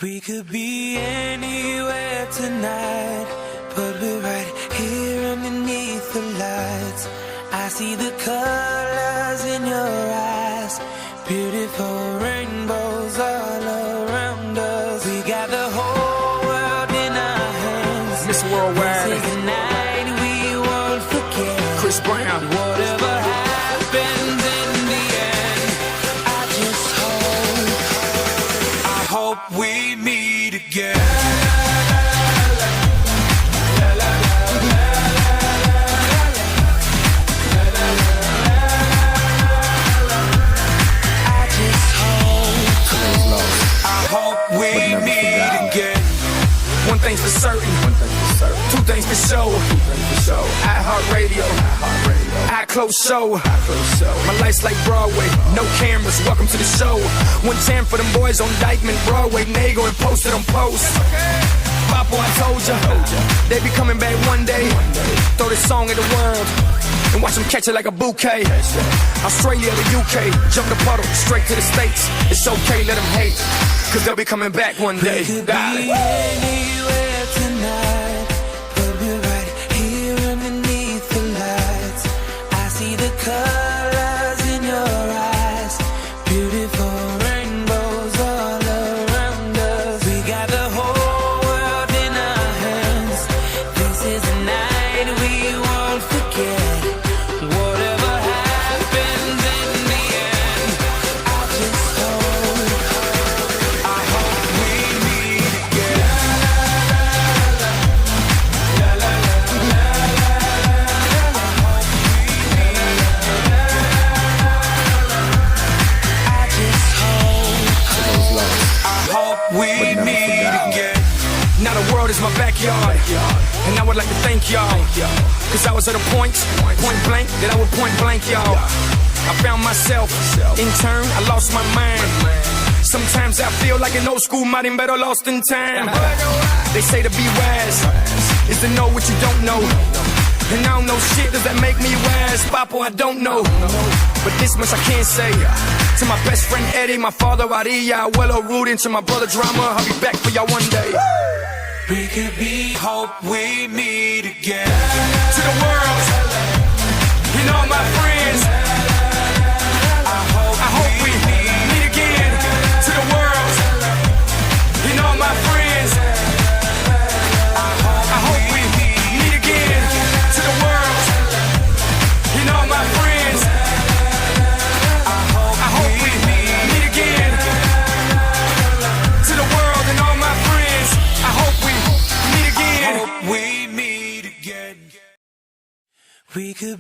We could be anywhere tonight, but we're right here underneath the lights. I see the colors in your eyes, beautiful rainbows all around us. We got the whole world in our hands. Miss Worldwide. This is the night we won't forget. Chris Brown. Whatever happens in the end, I hope we meet again. One thing's for certain, two things for sure. iHeartRadio, I close show. My life's like Broadway, no cameras, welcome to the show. One time for them boys on Dykeman, Broadway, Nago and posted on post. Papo, I told ya, they be coming back one day. Throw this song at the world and watch them catch it like a bouquet. Australia to UK, jump the puddle, straight to the States. It's okay, let them hate, cause they'll be coming back one day. We could be anywhere tonight, but we're right here underneath the lights. I see the colors in your eyes, beautiful rainbows all around us. We got the whole world in our hands. This is a night we won't forget. Whatever happens in the end, I hope we meet again. We meet again. Now the world is my backyard, and I would like to thank y'all, cause I was at a point blank, that I would point blank y'all. I found myself, in turn, I lost my mind. Sometimes I feel like an old school Martin better lost in time. They say to be wise is to know what you don't know, and I don't know shit, does that make me wise? Papo, I don't know, but this much I can say. To my best friend Eddie, my father Aria, Abuelo Rudy, to my brother Drama, I'll be back for y'all one day. We could be, hope we meet again. To the world, you know my friends, I hope we meet again. To the world, you know my friends, I hope we meet again. To the world, you know my friends, I hope we meet again. To the world and all my friends, I hope we meet again. Hope we meet again. We could